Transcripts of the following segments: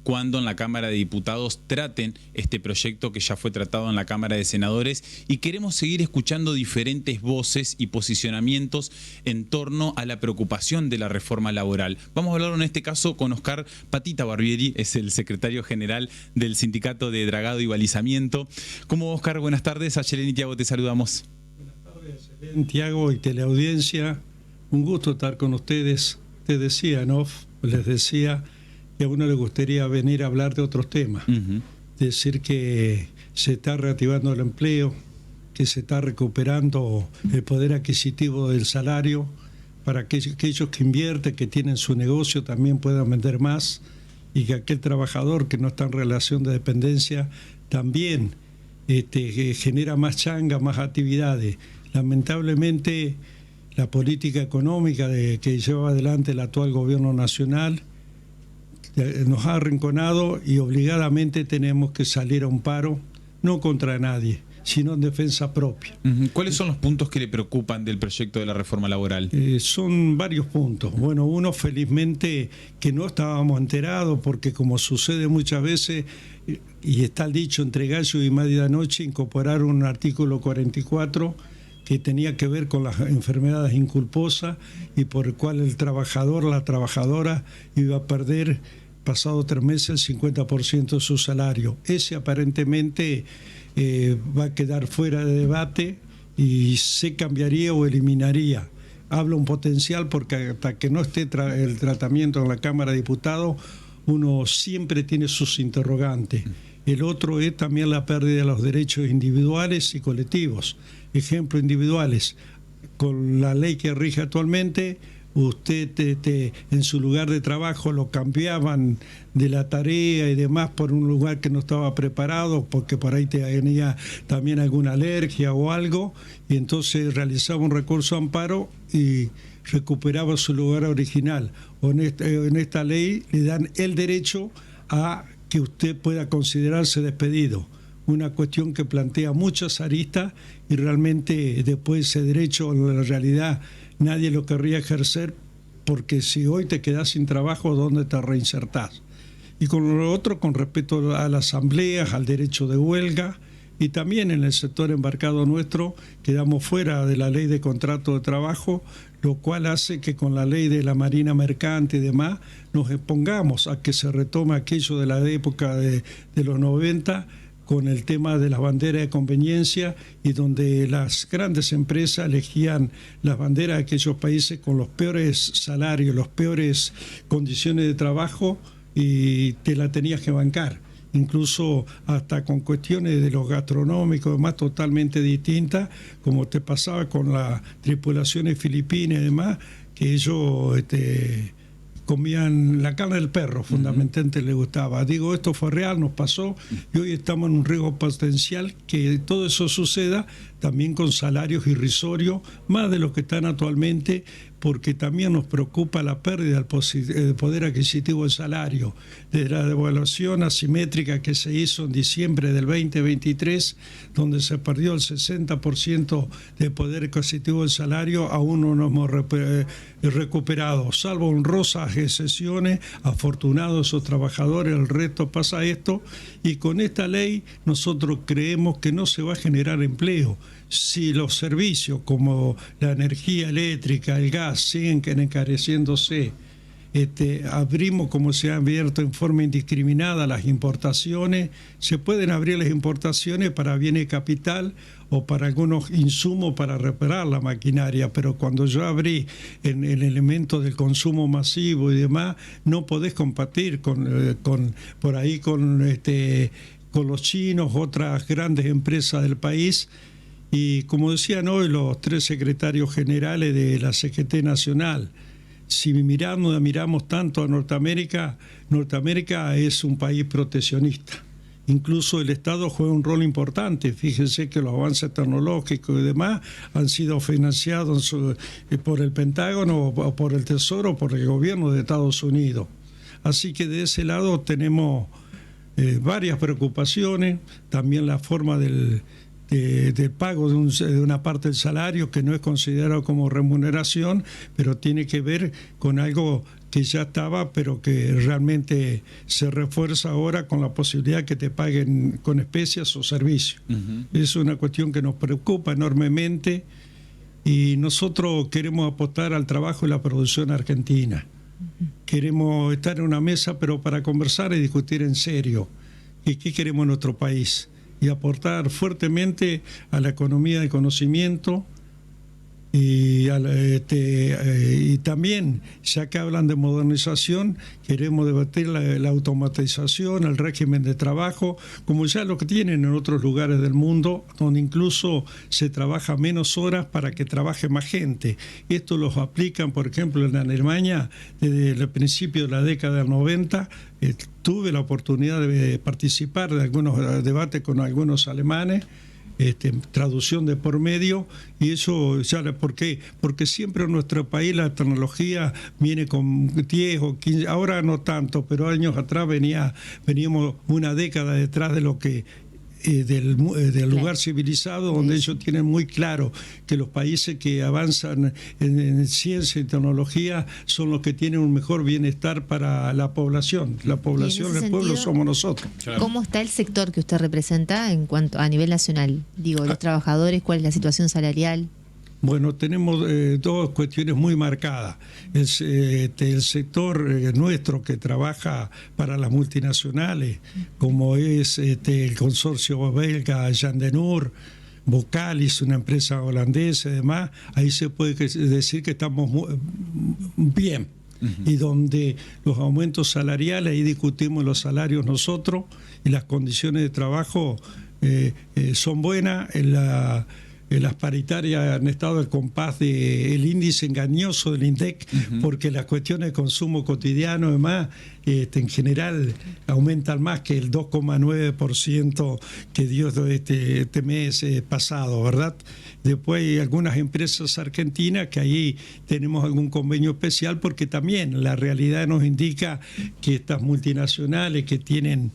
cuando en la Cámara de Diputados traten este proyecto que ya fue tratado en la Cámara de Senadores, y queremos seguir escuchando diferentes voces y posicionamientos en torno a la preocupación de la reforma laboral. Vamos a hablar en este caso con Oscar Patita Barbieri, es el secretario general del Sindicato de Dragado y Balizamiento. ¿Cómo, Oscar? Buenas tardes. A Yelén y Tiago te saludamos. Buenas tardes, Yelén, Tiago y teleaudiencia. Un gusto estar con ustedes. Te decía, ¿no? Les decía que a uno le gustaría venir a hablar de otros temas. Decir que se está reactivando el empleo, que se está recuperando el poder adquisitivo del salario para que aquellos que invierten, que tienen su negocio, también puedan vender más, y que aquel trabajador que no está en relación de dependencia también genera más changa, más actividades. Lamentablemente, la política económica que lleva adelante el actual gobierno nacional nos ha arrinconado y obligadamente tenemos que salir a un paro, no contra nadie, sino en defensa propia. ¿Cuáles son los puntos que le preocupan del proyecto de la reforma laboral? Son varios puntos. Bueno, uno, felizmente, que no estábamos enterados, porque como sucede muchas veces, y está el dicho, entre gallo y medianoche, incorporaron un artículo 44 que tenía que ver con las enfermedades inculposas y por el cual el trabajador, la trabajadora, iba a perder pasado 3 meses el 50% de su salario. Ese aparentemente va a quedar fuera de debate y se cambiaría o eliminaría. Habla un potencial, porque hasta que no esté el tratamiento en la Cámara de Diputados, uno siempre tiene sus interrogantes. El otro es también la pérdida de los derechos individuales y colectivos. Ejemplo, individuales. Con la ley que rige actualmente, usted en su lugar de trabajo lo cambiaban de la tarea y demás por un lugar que no estaba preparado, porque por ahí tenía también alguna alergia o algo, y entonces realizaba un recurso de amparo y recuperaba su lugar original. En esta ley le dan el derecho a que usted pueda considerarse despedido. Una cuestión que plantea muchas aristas, y realmente después ese derecho en la realidad nadie lo querría ejercer, porque si hoy te quedas sin trabajo, ¿dónde te reinsertás? Y con lo otro, con respecto a las asambleas, al derecho de huelga, y también en el sector embarcado nuestro quedamos fuera de la ley de contrato de trabajo, lo cual hace que con la ley de la Marina Mercante y demás nos expongamos a que se retome aquello de la época de los 90, con el tema de las banderas de conveniencia, y donde las grandes empresas elegían las banderas de aquellos países con los peores salarios, las peores condiciones de trabajo, y te la tenías que bancar. Incluso hasta con cuestiones de los gastronómicos, demás, totalmente distintas, como te pasaba con las tripulaciones filipinas y demás, que ellos comían la carne del perro, fundamentalmente les gustaba. Digo, esto fue real, nos pasó, y hoy estamos en un riesgo potencial que todo eso suceda, también con salarios irrisorios, más de lo que están actualmente, porque también nos preocupa la pérdida del poder adquisitivo del salario, de la devaluación asimétrica que se hizo en diciembre del 2023, donde se perdió el 60% del poder adquisitivo del salario. Aún no nos hemos recuperado, salvo honrosas excepciones, afortunados esos trabajadores, el resto pasa esto, y con esta ley nosotros creemos que no se va a generar empleo. Si los servicios como la energía eléctrica, el gas, siguen encareciéndose, abrimos, como se ha abierto en forma indiscriminada, las importaciones. Se pueden abrir las importaciones para bienes de capital o para algunos insumos para reparar la maquinaria, pero cuando yo abrí en el elemento del consumo masivo y demás, no podés competir con los chinos, otras grandes empresas del país. Y como decían hoy los 3 secretarios generales de la CGT Nacional, si miramos tanto a Norteamérica, Norteamérica es un país proteccionista. Incluso el Estado juega un rol importante. Fíjense que los avances tecnológicos y demás han sido financiados por el Pentágono o por el Tesoro o por el gobierno de Estados Unidos. Así que de ese lado tenemos varias preocupaciones. También la forma del pago de una parte del salario, que no es considerado como remuneración, pero tiene que ver con algo que ya estaba, pero que realmente se refuerza ahora con la posibilidad que te paguen con especias o servicios. Es una cuestión que nos preocupa enormemente y nosotros queremos apostar al trabajo y la producción argentina. Queremos estar en una mesa, pero para conversar y discutir en serio. ¿Y qué queremos en nuestro país? Y aportar fuertemente a la economía de conocimiento y también, ya que hablan de modernización, queremos debatir la automatización, el régimen de trabajo, como ya lo que tienen en otros lugares del mundo, donde incluso se trabaja menos horas para que trabaje más gente. Esto los aplican, por ejemplo, en Alemania, desde el principio de la década del 90, tuve la oportunidad de participar de algunos debates con algunos alemanes, traducción de por medio, y eso ya, ¿por qué? Porque siempre en nuestro país la tecnología viene con 10 o 15, ahora no tanto, pero años atrás veníamos una década detrás de lo que del lugar civilizado, donde ellos tienen muy claro que los países que avanzan en ciencia y tecnología son los que tienen un mejor bienestar para la población. La población, el pueblo somos nosotros. ¿Cómo está el sector que usted representa en cuanto a nivel nacional? Digo, los trabajadores, ¿cuál es la situación salarial? Bueno, tenemos dos cuestiones muy marcadas. El sector nuestro que trabaja para las multinacionales, como es el consorcio belga Jandenur, Bocalis, una empresa holandesa y demás, ahí se puede decir que estamos bien. Y donde los aumentos salariales, ahí discutimos los salarios nosotros, y las condiciones de trabajo son buenas. Las paritarias han estado al compás del índice engañoso del INDEC, porque las cuestiones de consumo cotidiano y demás, en general aumentan más que el 2,9% que dio este mes pasado, ¿verdad? Después hay algunas empresas argentinas que ahí tenemos algún convenio especial, porque también la realidad nos indica que estas multinacionales que tienen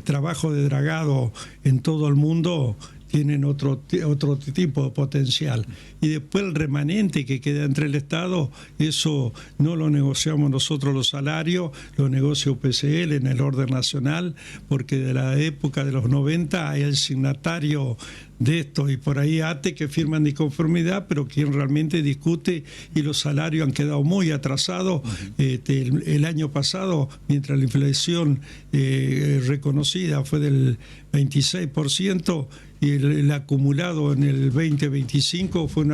trabajo de dragado en todo el mundo tienen otro tipo de potencial. Y después el remanente que queda entre el Estado, eso no lo negociamos nosotros los salarios, lo negocia UPCL en el orden nacional, porque de la época de los 90 hay el signatario de esto y por ahí ATE que firman de conformidad, pero quien realmente discute, y los salarios han quedado muy atrasados. El año pasado, mientras la inflación reconocida fue del 26%, y el acumulado en el 2025 fue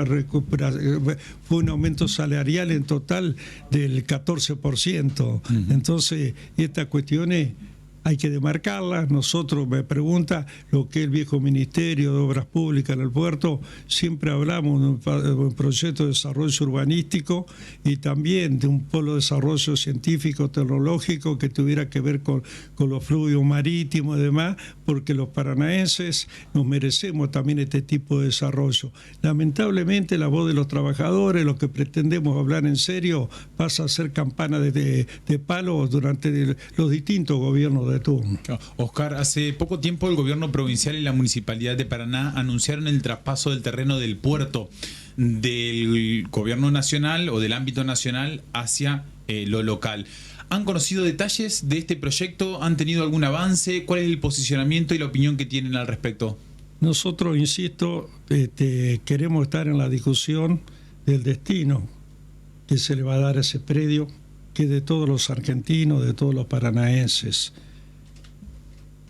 un aumento salarial en total del 14%. Entonces, estas cuestiones hay que demarcarlas. Nosotros, me pregunta, lo que es el viejo Ministerio de Obras Públicas en el puerto, siempre hablamos de un proyecto de desarrollo urbanístico y también de un polo de desarrollo científico, tecnológico, que tuviera que ver con los fluvios marítimos y demás, porque los paranaenses nos merecemos también este tipo de desarrollo. Lamentablemente, la voz de los trabajadores, lo que pretendemos hablar en serio, pasa a ser campana de palo durante los distintos gobiernos de turno. Oscar, hace poco tiempo el gobierno provincial y la municipalidad de Paraná anunciaron el traspaso del terreno del puerto del gobierno nacional o del ámbito nacional hacia lo local. ¿Han conocido detalles de este proyecto? ¿Han tenido algún avance? ¿Cuál es el posicionamiento y la opinión que tienen al respecto? Nosotros, insisto, queremos estar en la discusión del destino que se le va a dar a ese predio, que de todos los argentinos, de todos los paranaenses,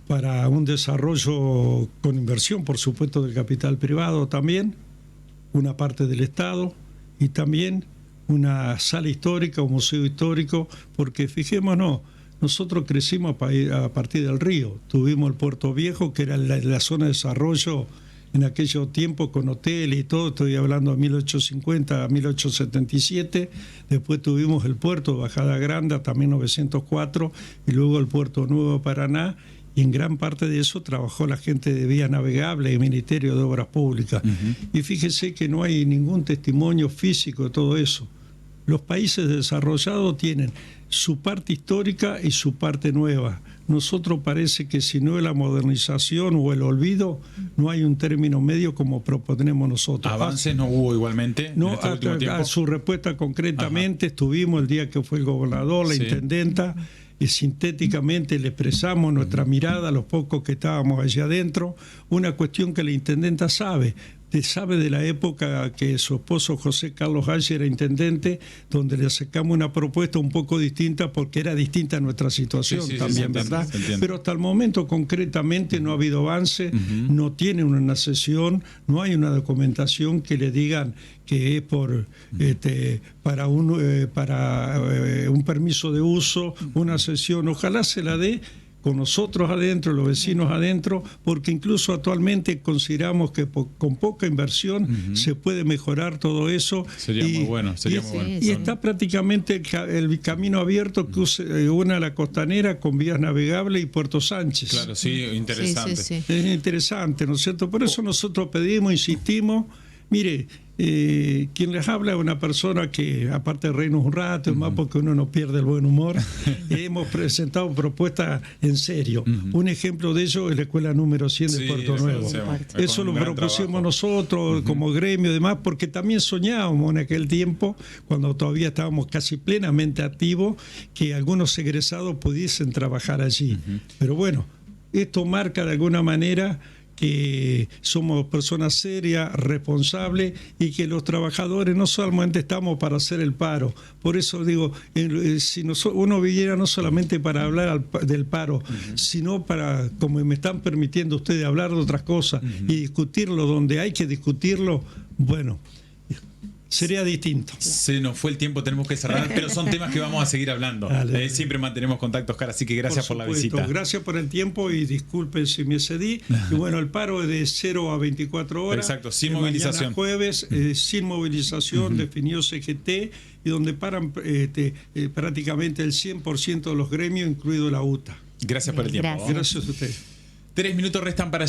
para un desarrollo con inversión, por supuesto, del capital privado también, una parte del Estado y también una sala histórica, un museo histórico, porque fijémonos, nosotros crecimos a partir del río. Tuvimos el Puerto Viejo, que era la zona de desarrollo en aquellos tiempos con hoteles y todo, estoy hablando de 1850 a 1877, después tuvimos el puerto de Bajada Grande hasta 1904 y luego el Puerto Nuevo de Paraná, y en gran parte de eso trabajó la gente de Vía Navegable y Ministerio de Obras Públicas. Y fíjese que no hay ningún testimonio físico de todo eso. Los países desarrollados tienen su parte histórica y su parte nueva. nosotros parece que si no es la modernización o el olvido, no hay un término medio como proponemos nosotros. ¿Avances no hubo igualmente No, en este último tiempo? a su respuesta concretamente, estuvimos el día que fue el gobernador, la Sí. intendenta, y sintéticamente le expresamos nuestra mirada a los pocos que estábamos allá adentro, una cuestión que la intendenta sabe de la época que su esposo José Carlos Halle era intendente, donde le sacamos una propuesta un poco distinta porque era distinta a nuestra situación Sí, también, se entiende, ¿verdad? se entiende. Pero hasta el momento concretamente no ha habido avance, no tiene una sesión, no hay una documentación que le digan que es para un permiso de uso, una sesión. Ojalá se la dé con nosotros adentro, los vecinos adentro, porque incluso actualmente consideramos que con poca inversión se puede mejorar todo eso. Sería muy bueno, sería muy bueno. Y está prácticamente el camino abierto que une a la Costanera con vías navegables y Puerto Sánchez. Claro, sí, interesante. Sí, sí. Es interesante, ¿no es cierto? Por eso nosotros pedimos, insistimos. Mire, quien les habla es una persona que, aparte de reírnos un rato, más porque uno no pierde el buen humor, hemos presentado propuestas en serio. Un ejemplo de ello es la escuela número 100 de Sí, Puerto eso Nuevo. Eso lo propusimos nosotros como gremio y demás, porque también soñábamos en aquel tiempo, cuando todavía estábamos casi plenamente activos, que algunos egresados pudiesen trabajar allí. Pero bueno, esto marca de alguna manera que somos personas serias, responsables y que los trabajadores no solamente estamos para hacer el paro. Por eso digo, si uno viniera no solamente para hablar del paro, sino para, como me están permitiendo ustedes, hablar de otras cosas y discutirlo donde hay que discutirlo, bueno, sería distinto. Se nos fue el tiempo, tenemos que cerrar, pero son temas que vamos a seguir hablando. Siempre mantenemos contacto, Oscar, así que gracias por la visita. Gracias por el tiempo y disculpen si me excedí. Y bueno, el paro es de 0 a 24 horas. Exacto, sin movilización. Mañana jueves, sin movilización, definió CGT, y donde paran prácticamente el 100% de los gremios, incluido la UTA. Gracias por el tiempo. Gracias. Gracias a ustedes. 3 minutos restan para